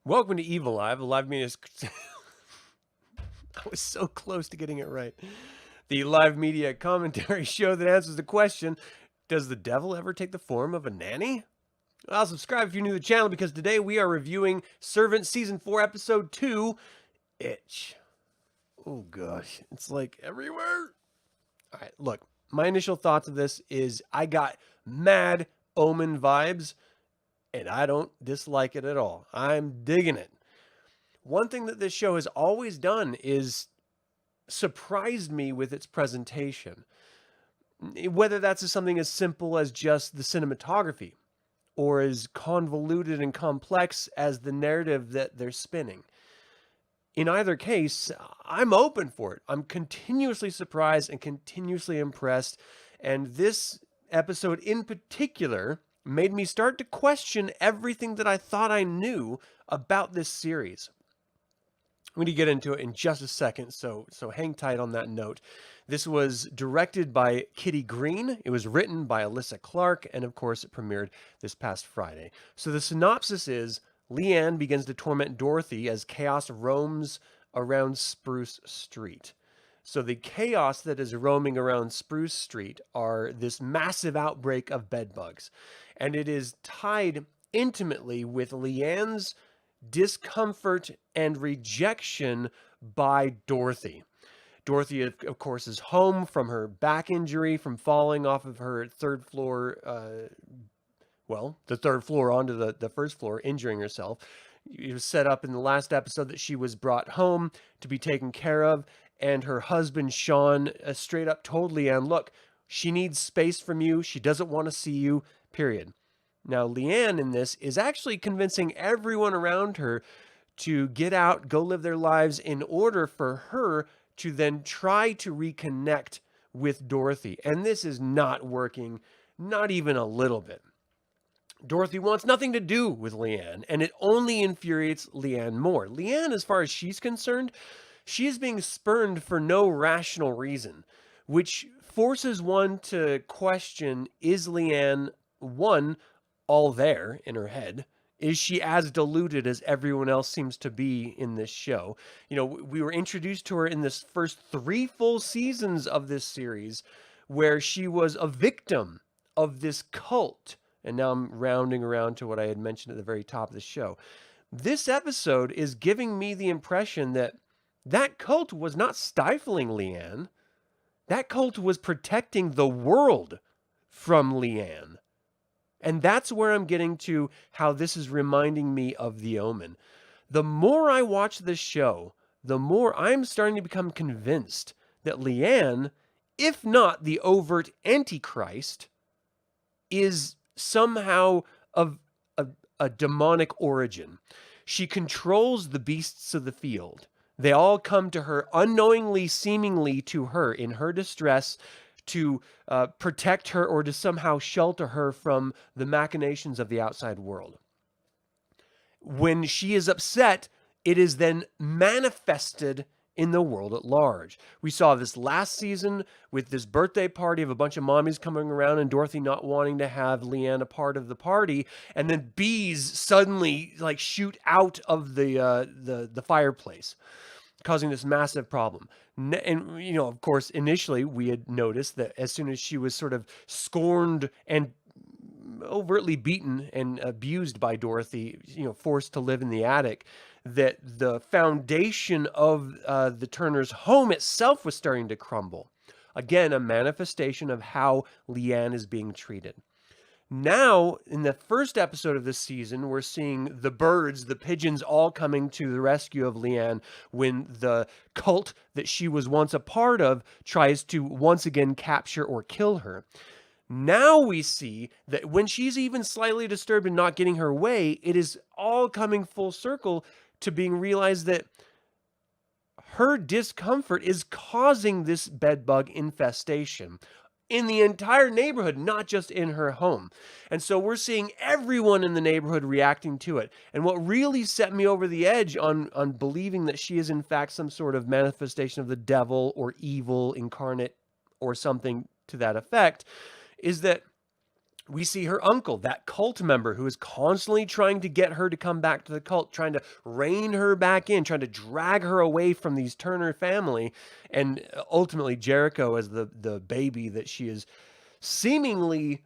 Welcome to Evilive. Live media is... I was so close to getting it right. The live media commentary show that answers the question, does the devil ever take the form of a nanny? Well, subscribe if you're new to the channel because today we are reviewing Servant Season 4, Episode 2, Itch. Oh gosh, it's like everywhere. All right, look, my initial thoughts of this is I got mad Omen vibes, and I don't dislike it at all. I'm digging it. One thing that this show has always done is surprised me with its presentation. Whether that's something as simple as just the cinematography or as convoluted and complex as the narrative that they're spinning. In either case, I'm open for it. I'm continuously surprised and continuously impressed. And this episode in particular made me start to question everything that I thought I knew about this series. I'm going to get into it in just a second, so hang tight on that note. This was directed by Kitty Green. It was written by Alyssa Clark, and of course it premiered this past Friday. So the synopsis is, Leanne begins to torment Dorothy as chaos roams around Spruce Street. So the chaos that is roaming around Spruce Street are this massive outbreak of bedbugs. And it is tied intimately with Leanne's discomfort and rejection by Dorothy. Dorothy, of course, is home from her back injury from falling off of her third floor, the third floor onto the first floor, injuring herself. It was set up in the last episode that she was brought home to be taken care of, and her husband, Sean, straight up told Leanne, look, she needs space from you. She doesn't want to see you, period. Now, Leanne in this is actually convincing everyone around her to get out, go live their lives in order for her to then try to reconnect with Dorothy. And this is not working, not even a little bit. Dorothy wants nothing to do with Leanne, and it only infuriates Leanne more. Leanne, as far as she's concerned, she is being spurned for no rational reason, which forces one to question, is Leanne, one, all there in her head? Is she as deluded as everyone else seems to be in this show? You know, we were introduced to her in this first 3 full seasons of this series where she was a victim of this cult. And now I'm rounding around to what I had mentioned at the very top of the show. This episode is giving me the impression that that cult was not stifling Leanne. That cult was protecting the world from Leanne. And that's where I'm getting to how this is reminding me of The Omen. The more I watch this show, the more I'm starting to become convinced that Leanne, if not the overt Antichrist, is somehow of a demonic origin. She controls the beasts of the field. They all come to her unknowingly, seemingly to her in her distress, to protect her or to somehow shelter her from the machinations of the outside world. When she is upset, it is then manifested in the world at large. We saw this last season with this birthday party of a bunch of mommies coming around and Dorothy not wanting to have Leanne a part of the party, and then bees suddenly like shoot out of the fireplace, causing this massive problem. And, you know, of course, initially we had noticed that as soon as she was sort of scorned and overtly beaten and abused by Dorothy, you know, forced to live in the attic, that the foundation of the Turner's home itself was starting to crumble. Again, a manifestation of how Leanne is being treated. Now, in the first episode of this season, we're seeing the birds, the pigeons, all coming to the rescue of Leanne when the cult that she was once a part of tries to once again capture or kill her. Now we see that when she's even slightly disturbed and not getting her way, it is all coming full circle to being realized that her discomfort is causing this bedbug infestation in the entire neighborhood, not just in her home. And so we're seeing everyone in the neighborhood reacting to it. And what really set me over the edge on believing that she is in fact some sort of manifestation of the devil or evil incarnate or something to that effect is that We see her uncle, that cult member who is constantly trying to get her to come back to the cult, trying to rein her back in, trying to drag her away from these Turner family. And ultimately Jericho as the baby that she is seemingly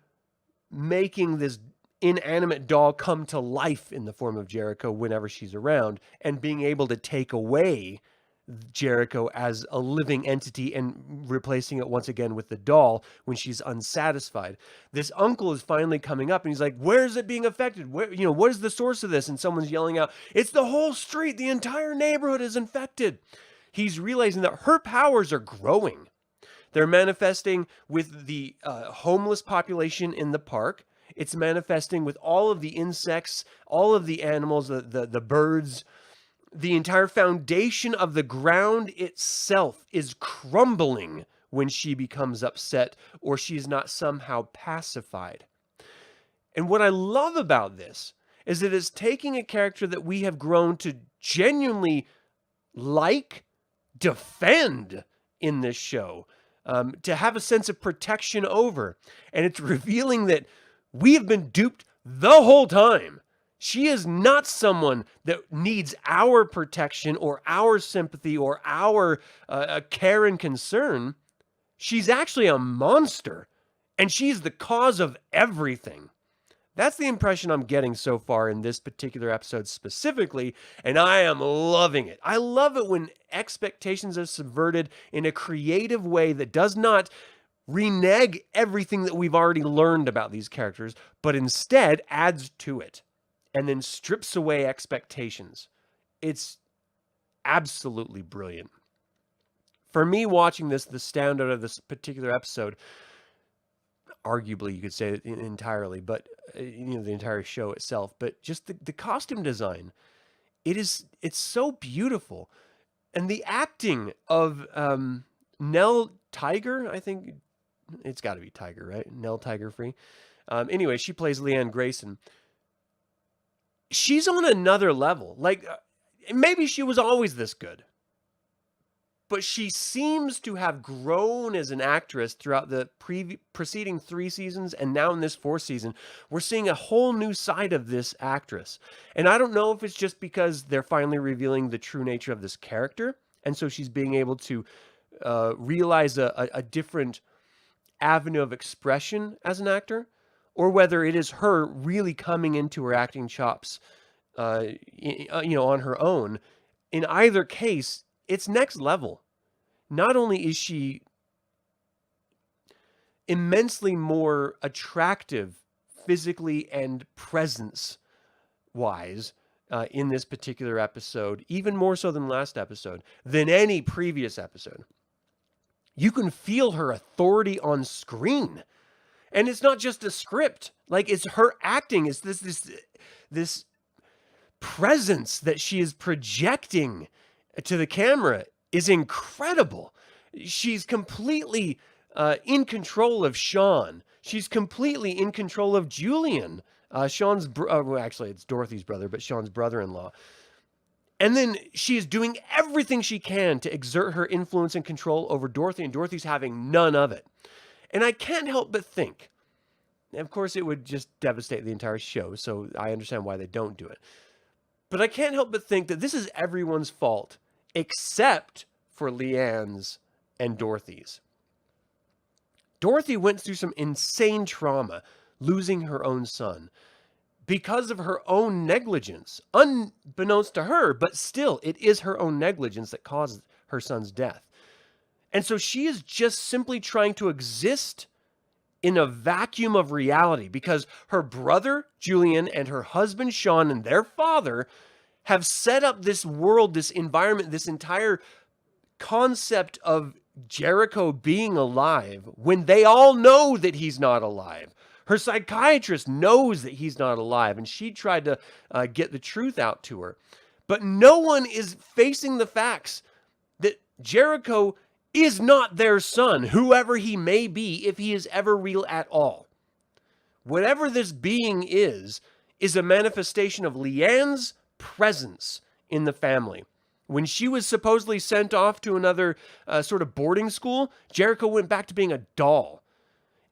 making this inanimate doll come to life in the form of Jericho whenever she's around, and being able to take away Jericho as a living entity and replacing it once again with the doll when she's unsatisfied. This uncle is finally coming up and he's like, where is it being affected? Where, what is the source of this? And someone's yelling out, it's the whole street. The entire neighborhood is infected. He's realizing that her powers are growing. They're manifesting with the homeless population in the park. It's manifesting with all of the insects, all of the animals, the birds. The entire foundation of the ground itself is crumbling when she becomes upset or she's not somehow pacified. And what I love about this is that it's taking a character that we have grown to genuinely like, defend in this show, to have a sense of protection over. And it's revealing that we have been duped the whole time. She is not someone that needs our protection or our sympathy or our care and concern. She's actually a monster, and she's the cause of everything. That's the impression I'm getting so far in this particular episode specifically, and I am loving it. I love it when expectations are subverted in a creative way that does not renege everything that we've already learned about these characters, but instead adds to it and then strips away expectations. It's absolutely brilliant. For me, watching this, the standout of this particular episode, arguably you could say it entirely, but the entire show itself, but just the costume design, it's so beautiful. And the acting of Nell Tiger, I think it's got to be Tiger, right? Nell Tiger Free. Anyway, she plays Leanne Grayson. She's on another level. Like, maybe she was always this good, but she seems to have grown as an actress throughout the preceding 3 seasons, and now in this 4th season, we're seeing a whole new side of this actress. And I don't know if it's just because they're finally revealing the true nature of this character, and so she's being able to realize a different avenue of expression as an actor, or whether it is her really coming into her acting chops, on her own. In either case, it's next level. Not only is she immensely more attractive physically and presence-wise in this particular episode, even more so than last episode, than any previous episode. You can feel her authority on screen. And it's not just a script. Like, it's her acting. It's this presence that she is projecting to the camera is incredible. She's completely in control of Sean. She's completely in control of Julian. Sean's, actually, it's Dorothy's brother, but Sean's brother-in-law. And then she is doing everything she can to exert her influence and control over Dorothy, and Dorothy's having none of it. And I can't help but think, of course, it would just devastate the entire show, so I understand why they don't do it. But I can't help but think that this is everyone's fault, except for Leanne's and Dorothy's. Dorothy went through some insane trauma, losing her own son, because of her own negligence, unbeknownst to her, but still, it is her own negligence that caused her son's death. And so she is just simply trying to exist in a vacuum of reality because her brother, Julian, and her husband, Sean, and their father have set up this world, this environment, this entire concept of Jericho being alive when they all know that he's not alive. Her psychiatrist knows that he's not alive, and she tried to get the truth out to her. But no one is facing the facts that Jericho is not their son, whoever he may be, if he is ever real at all. Whatever this being is a manifestation of Leanne's presence in the family. When she was supposedly sent off to another sort of boarding school, Jericho went back to being a doll.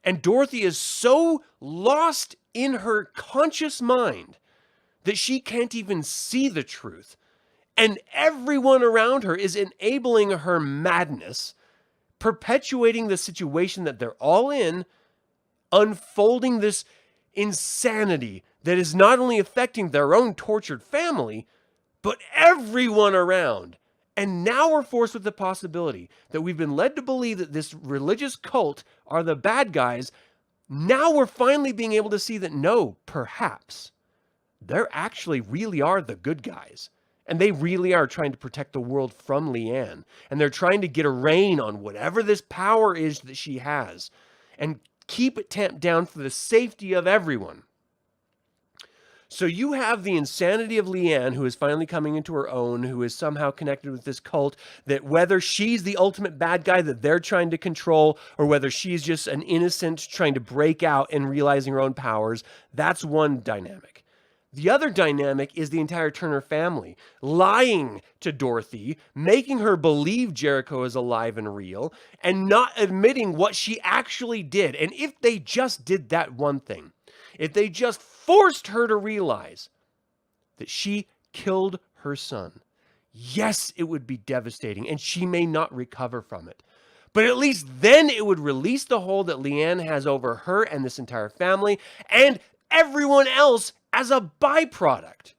And Dorothy is so lost in her conscious mind that she can't even see the truth. And everyone around her is enabling her madness, perpetuating the situation that they're all in, unfolding this insanity that is not only affecting their own tortured family, but everyone around. And now we're forced with the possibility that we've been led to believe that this religious cult are the bad guys. Now we're finally being able to see that no, perhaps, they're actually really are the good guys. And they really are trying to protect the world from Leanne. And they're trying to get a rein on whatever this power is that she has and keep it tamped down for the safety of everyone. So you have the insanity of Leanne, who is finally coming into her own, who is somehow connected with this cult, that whether she's the ultimate bad guy that they're trying to control, or whether she's just an innocent trying to break out and realizing her own powers, that's one dynamic. The other dynamic is the entire Turner family lying to Dorothy, making her believe Jericho is alive and real, and not admitting what she actually did. And if they just did that one thing, if they just forced her to realize that she killed her son, yes, it would be devastating, and she may not recover from it. But at least then it would release the hold that Leanne has over her and this entire family and everyone else as a byproduct.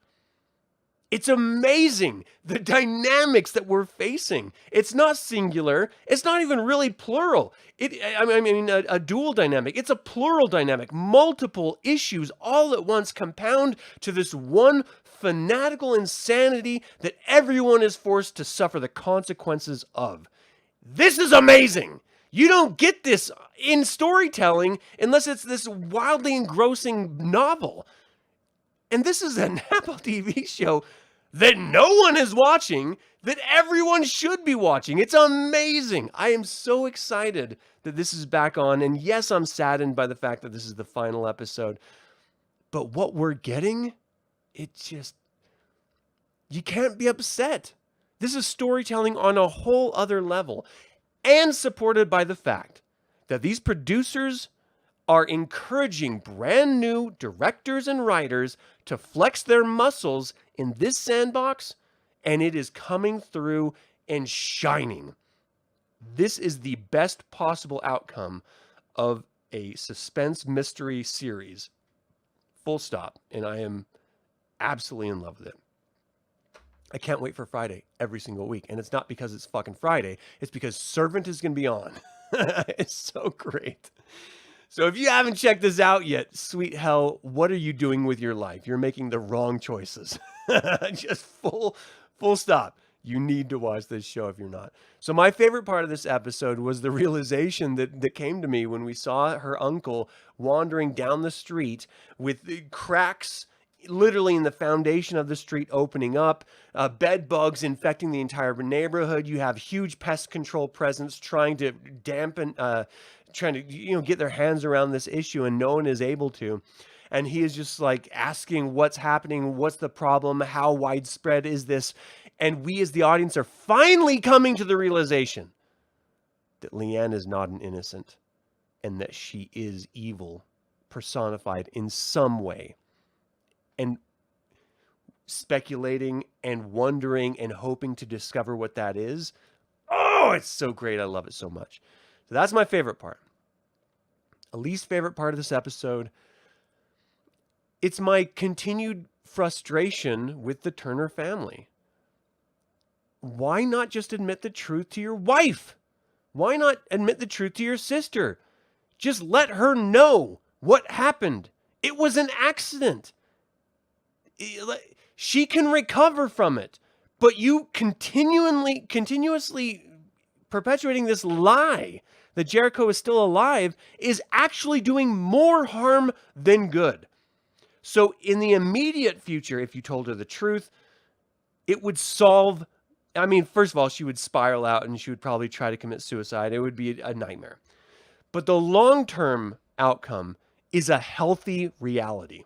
It's amazing, the dynamics that we're facing. It's not singular. It's not even really plural. A dual dynamic. It's a plural dynamic. Multiple issues all at once compound to this one fanatical insanity that everyone is forced to suffer the consequences of. This is amazing. You don't get this in storytelling unless it's this wildly engrossing novel. And this is an Apple TV show that no one is watching, that everyone should be watching. It's amazing. I am so excited that this is back on. And yes, I'm saddened by the fact that this is the final episode. But what we're getting, you can't be upset. This is storytelling on a whole other level, and supported by the fact that these producers are encouraging brand new directors and writers to flex their muscles in this sandbox, and it is coming through and shining. This is the best possible outcome of a suspense mystery series. Full stop. And I am absolutely in love with it. I can't wait for Friday every single week. And it's not because it's fucking Friday. It's because Servant is going to be on. It's so great. So if you haven't checked this out yet, sweet hell, what are you doing with your life? You're making the wrong choices. Just full stop. You need to watch this show if you're not. So my favorite part of this episode was the realization that came to me when we saw her uncle wandering down the street with cracks literally in the foundation of the street opening up, bed bugs infecting the entire neighborhood. You have huge pest control presence trying to dampen, trying to get their hands around this issue, and no one is able to. And he is just like asking what's happening, what's the problem, how widespread is this? And we as the audience are finally coming to the realization that Leanne is not an innocent and that she is evil personified in some way. And speculating and wondering and hoping to discover what that is. Oh, it's so great. I love it so much. So that's my favorite part. A least favorite part of this episode, it's my continued frustration with the Turner family. Why not just admit the truth to your wife? Why not admit the truth to your sister? Just let her know what happened. It was an accident. She can recover from it. But you continuously perpetuating this lie that Jericho is still alive is actually doing more harm than good. So in the immediate future, if you told her the truth, it would solve. I mean, first of all, she would spiral out and she would probably try to commit suicide. It would be a nightmare. But the long-term outcome is a healthy reality.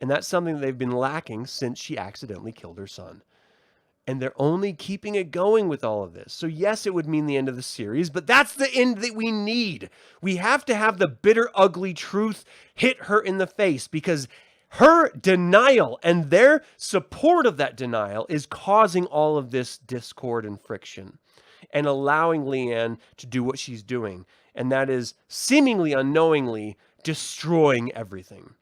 And that's something that they've been lacking since she accidentally killed her son. And they're only keeping it going with all of this. So yes, it would mean the end of the series, but that's the end that we need. We have to have the bitter, ugly truth hit her in the face, because her denial and their support of that denial is causing all of this discord and friction and allowing Leanne to do what she's doing. And that is seemingly unknowingly destroying everything.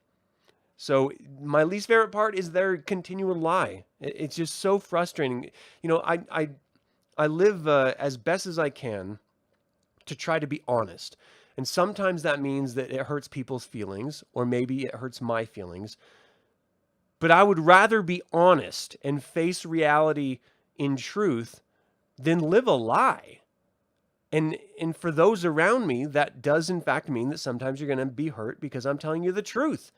So my least favorite part is their continual lie. It's just so frustrating. You know, I live as best as I can to try to be honest. And sometimes that means that it hurts people's feelings, or maybe it hurts my feelings. But I would rather be honest and face reality in truth than live a lie. And for those around me, that does in fact mean that sometimes you're going to be hurt because I'm telling you the truth.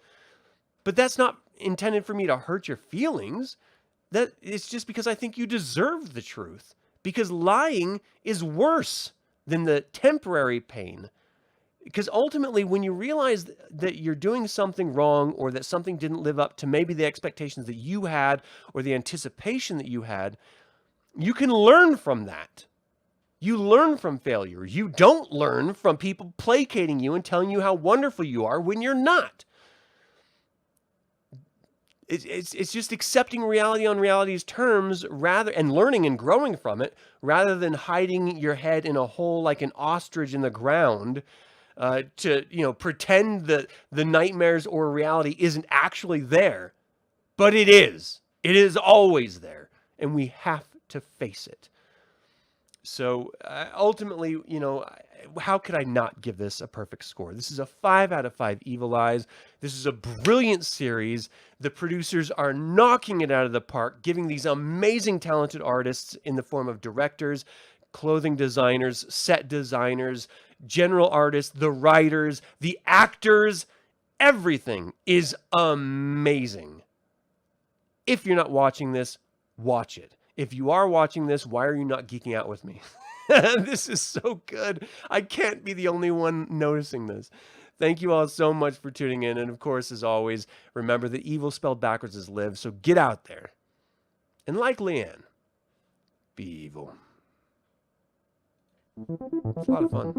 But that's not intended for me to hurt your feelings. That it's just because I think you deserve the truth. Because lying is worse than the temporary pain. Because ultimately, when you realize that you're doing something wrong, or that something didn't live up to maybe the expectations that you had or the anticipation that you had, you can learn from that. You learn from failure. You don't learn from people placating you and telling you how wonderful you are when you're not. It's just accepting reality on reality's terms, rather, and learning and growing from it, rather than hiding your head in a hole like an ostrich in the ground, to pretend that the nightmares or reality isn't actually there. But it is. It is always there, and we have to face it. So ultimately, how could I not give this a perfect score? This is a 5 out of 5 Evil Eyes. This is a brilliant series. The producers are knocking it out of the park, giving these amazing, talented artists in the form of directors, clothing designers, set designers, general artists, the writers, the actors. Everything is amazing. If you're not watching this, watch it. If you are watching this, why are you not geeking out with me? This is so good. I can't be the only one noticing this. Thank you all so much for tuning in. And of course, as always, remember that evil spelled backwards is live. So get out there. And like Leanne, be evil. It's a lot of fun.